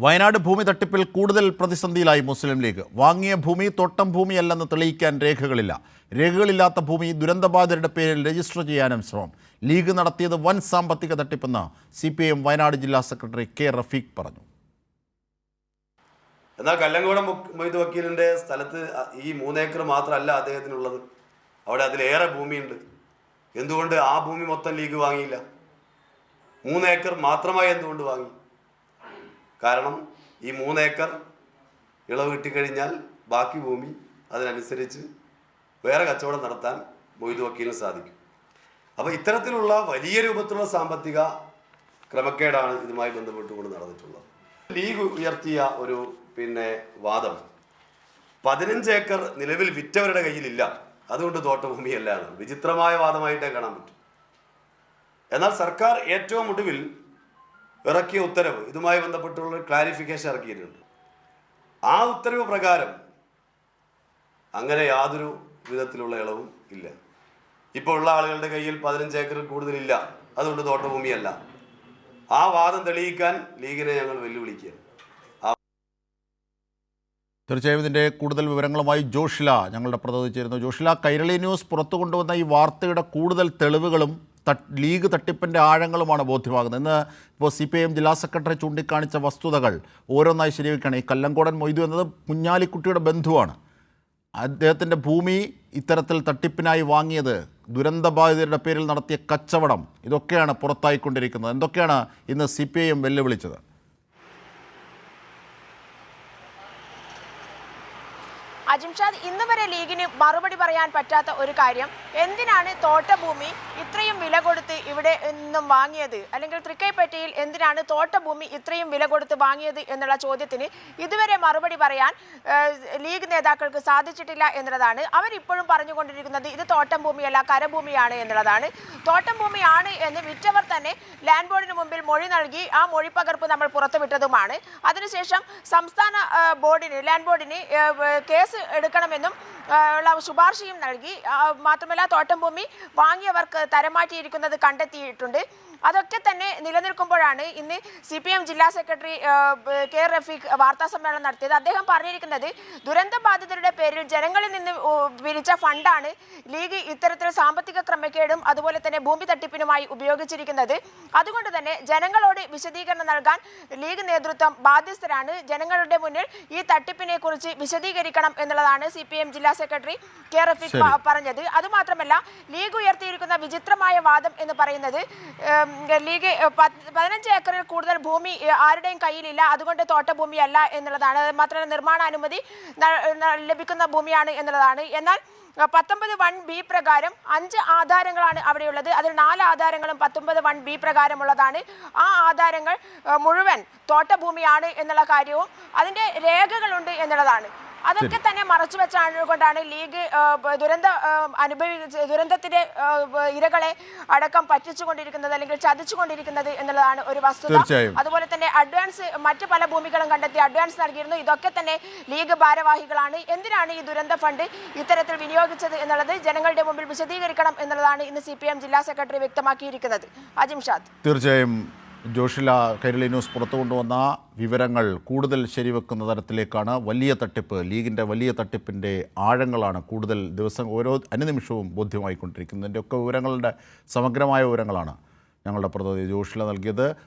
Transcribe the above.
വയനാട് ഭൂമി തട്ടിപ്പിൽ കൂടുതൽ പ്രതിസന്ധിയിലായി മുസ്ലിം ലീഗ്. വാങ്ങിയ ഭൂമി തോട്ടം ഭൂമിയല്ലെന്ന് തെളിയിക്കാൻ രേഖകളില്ല. രേഖകളില്ലാത്ത ഭൂമി ദുരന്തബാധിതരുടെ പേരിൽ രജിസ്റ്റർ ചെയ്യാനും ശ്രമം. ലീഗ് നടത്തിയത് വൻ സാമ്പത്തിക തട്ടിപ്പെന്ന് CPIM വയനാട് ജില്ലാ സെക്രട്ടറി K. റഫീഖ് പറഞ്ഞു. എന്നാൽ കല്ലങ്കോടൻ മൊയ്ത് വക്കീലിൻ്റെ സ്ഥലത്ത് ഈ 3 ഏക്കർ മാത്രമല്ല അദ്ദേഹത്തിനുള്ളത്. അവിടെ അതിലേറെ ഭൂമിയുണ്ട്. എന്തുകൊണ്ട് ആ ഭൂമി മൊത്തം ലീഗ് വാങ്ങിയില്ല? 3 ഏക്കർ മാത്രമായി എന്തുകൊണ്ട് വാങ്ങി? കാരണം ഈ 3 ഏക്കർ ഇളവ് കിട്ടിക്കഴിഞ്ഞാൽ ബാക്കി ഭൂമി അതിനനുസരിച്ച് വേറെ കച്ചവടം നടത്താൻ മൊയ്ത് വക്കീലിന് സാധിക്കും. അപ്പോൾ ഇത്തരത്തിലുള്ള വലിയ രൂപത്തിലുള്ള സാമ്പത്തിക ക്രമക്കേടാണ് ഇതുമായി ബന്ധപ്പെട്ടുകൊണ്ട് നടന്നിട്ടുള്ളത്. ലീഗ് ഉയർത്തിയ ഒരു വാദം 15 ഏക്കർ നിലവിൽ വിറ്റവരുടെ കയ്യിലില്ല, അതുകൊണ്ട് തോട്ടഭൂമിയല്ലാണ്. വിചിത്രമായ വാദമായിട്ടേ കാണാൻ പറ്റും. എന്നാൽ സർക്കാർ ഏറ്റവും ഒടുവിൽ ഇറക്കിയ ഉത്തരവ് ഇതുമായി ബന്ധപ്പെട്ടുള്ള ക്ലാരിഫിക്കേഷൻ ഇറക്കിയിട്ടുണ്ട്. ആ ഉത്തരവ് പ്രകാരം അങ്ങനെ യാതൊരു വിധത്തിലുള്ള ഇളവും ഇല്ല. ഇപ്പോൾ ഉള്ള ആളുകളുടെ കയ്യിൽ 15 ഏക്കർ കൂടുതലില്ല, അതുകൊണ്ട് തോട്ടഭൂമിയല്ല. ആ വാദം തെളിയിക്കാൻ ലീഗിനെ ഞങ്ങൾ വെല്ലുവിളിക്കുക. തീർച്ചയായും ഇതിൻ്റെ കൂടുതൽ വിവരങ്ങളുമായി ജോഷില ഞങ്ങളുടെ പ്രതിനിധി ചേരുന്നു. ജോഷില, കൈരളി ന്യൂസ് പുറത്തു കൊണ്ടുവന്ന ഈ വാർത്തയുടെ കൂടുതൽ തെളിവുകളും ലീഗ് തട്ടിപ്പിൻ്റെ ആഴങ്ങളുമാണ് ബോധ്യമാകുന്നത്. ഇന്ന് ഇപ്പോൾ CPIM ജില്ലാ സെക്രട്ടറി ചൂണ്ടിക്കാണിച്ച വസ്തുതകൾ ഓരോന്നായി ശരിവെക്കുകയാണ്. ഈ കല്ലങ്കോടൻ മൊയ്തു എന്നത് കുഞ്ഞാലിക്കുട്ടിയുടെ ബന്ധുവാണ്. അദ്ദേഹത്തിൻ്റെ ഭൂമി ഇത്തരത്തിൽ തട്ടിപ്പിനായി വാങ്ങിയത്, ദുരന്തബാധിതരുടെ പേരിൽ നടത്തിയ കച്ചവടം, ഇതൊക്കെയാണ് പുറത്തായിക്കൊണ്ടിരിക്കുന്നത്. എന്തൊക്കെയാണ് ഇന്ന് CPIM വെല്ലുവിളിച്ചത്? അജിംഷാദ്, ഇന്ന് വരെ ലീഗിന് മറുപടി പറയാൻ പറ്റാത്ത ഒരു കാര്യം, എന്തിനാണ് തോട്ടഭൂമി ഇത്രയും വില കൊടുത്ത് ഇവിടെ നിന്നും വാങ്ങിയത്, അല്ലെങ്കിൽ തൃക്കൈപ്പറ്റയിൽ എന്തിനാണ് തോട്ടഭൂമി ഇത്രയും വില കൊടുത്ത് വാങ്ങിയത് എന്നുള്ള ചോദ്യത്തിന് ഇതുവരെ മറുപടി പറയാൻ ലീഗ് നേതാക്കൾക്ക് സാധിച്ചിട്ടില്ല എന്നുള്ളതാണ്. അവരിപ്പോഴും പറഞ്ഞുകൊണ്ടിരിക്കുന്നത് ഇത് തോട്ടം ഭൂമിയല്ല, കരഭൂമിയാണ് എന്നുള്ളതാണ്. തോട്ടം ഭൂമിയാണ് എന്ന് വിറ്റവർ തന്നെ ലാൻഡ് ബോർഡിന് മുമ്പിൽ മൊഴി നൽകി ആ മൊഴിപ്പകർപ്പ് നമ്മൾ പുറത്തുവിട്ടതുമാണ്. അതിനുശേഷം സംസ്ഥാന ബോർഡിന്, ലാൻഡ് ബോർഡിന് കേസ് എടുക്കണമെന്നും ഉള്ള ശുപാർശയും നൽകി. മാത്രമല്ല തോട്ടം ഭൂമി വാങ്ങിയവർക്ക് തരമാറ്റിയിരിക്കുന്നത് കണ്ടെത്തിയിട്ടുണ്ട്. അതൊക്കെ തന്നെ നിലനിൽക്കുമ്പോഴാണ് ഇന്ന് CPIM ജില്ലാ സെക്രട്ടറി K. റഫീഖ് വാർത്താ സമ്മേളനം നടത്തിയത്. അദ്ദേഹം പറഞ്ഞിരിക്കുന്നത് ദുരന്ത ബാധിതരുടെ പേരിൽ ജനങ്ങളിൽ നിന്ന് പിരിച്ച ഫണ്ടാണ് ലീഗ് ഇത്തരത്തിൽ സാമ്പത്തിക ക്രമക്കേടും അതുപോലെ തന്നെ ഭൂമി തട്ടിപ്പിനുമായി ഉപയോഗിച്ചിരിക്കുന്നത്. അതുകൊണ്ട് തന്നെ ജനങ്ങളോട് വിശദീകരണം നൽകാൻ ലീഗ് നേതൃത്വം ബാധ്യസ്ഥരാണ്. ജനങ്ങളുടെ മുന്നിൽ ഈ തട്ടിപ്പിനെ കുറിച്ച് വിശദീകരിക്കണം എന്നുള്ളതാണ് CPIM ജില്ലാ സെക്രട്ടറി K. റഫീഖ് പറഞ്ഞത്. അതുമാത്രമല്ല, ലീഗ് ഉയർത്തിയിരിക്കുന്ന വിചിത്രമായ വാദം എന്ന് പറയുന്നത് ലീഗ് 15 ഏക്കറിൽ കൂടുതൽ ഭൂമി ആരുടെയും കയ്യിലില്ല, അതുകൊണ്ട് തോട്ടഭൂമിയല്ല എന്നുള്ളതാണ്. മാത്രമല്ല, നിർമ്മാണ അനുമതി ലഭിക്കുന്ന ഭൂമിയാണ് എന്നുള്ളതാണ്. എന്നാൽ 19(1)B പ്രകാരം 5 ആധാരങ്ങളാണ് അവിടെയുള്ളത്. അതിൽ 4 ആധാരങ്ങളും 19(1)B പ്രകാരമുള്ളതാണ്. ആ ആധാരങ്ങൾ മുഴുവൻ തോട്ടഭൂമിയാണ് എന്നുള്ള കാര്യവും അതിൻ്റെ രേഖകളുണ്ട് എന്നുള്ളതാണ്. അതൊക്കെ തന്നെ മറച്ചു വെച്ചുകൊണ്ടാണ് ലീഗ് ദുരന്തത്തിന്റെ ഇരകളെ അടക്കം പറ്റിച്ചുകൊണ്ടിരിക്കുന്നത്, അല്ലെങ്കിൽ ചതിച്ചുകൊണ്ടിരിക്കുന്നത് എന്നുള്ളതാണ് ഒരു വസ്തുത. അതുപോലെ തന്നെ അഡ്വാൻസ്, മറ്റ് പല ഭൂമികളും കണ്ടെത്തി അഡ്വാൻസ് നൽകിയിരുന്നു. ഇതൊക്കെ തന്നെ ലീഗ് ഭാരവാഹികളാണ്. എന്തിനാണ് ഈ ദുരന്ത ഫണ്ട് ഇത്തരത്തിൽ വിനിയോഗിച്ചത് എന്നുള്ളത് ജനങ്ങളുടെ മുമ്പിൽ വിശദീകരിക്കണം എന്നുള്ളതാണ് ഇന്ന് CPIM ജില്ലാ സെക്രട്ടറി വ്യക്തമാക്കിയിരിക്കുന്നത്. അജിംഷാദ്, തീർച്ചയായും ജോഷില, കൈരളി ന്യൂസ് പുറത്തു കൊണ്ടുവന്ന വിവരങ്ങൾ കൂടുതൽ ശരിവെക്കുന്ന തരത്തിലേക്കാണ്. വലിയ തട്ടിപ്പ്, ലീഗിൻ്റെ വലിയ തട്ടിപ്പിൻ്റെ ആഴങ്ങളാണ് കൂടുതൽ ദിവസം ഓരോ അനുനിമിഷവും ബോധ്യമായിക്കൊണ്ടിരിക്കുന്നതിൻ്റെയൊക്കെ വിവരങ്ങളുടെ സമഗ്രമായ വിവരങ്ങളാണ് ഞങ്ങളുടെ പ്രതിനിധി ജോഷില നൽകിയത്.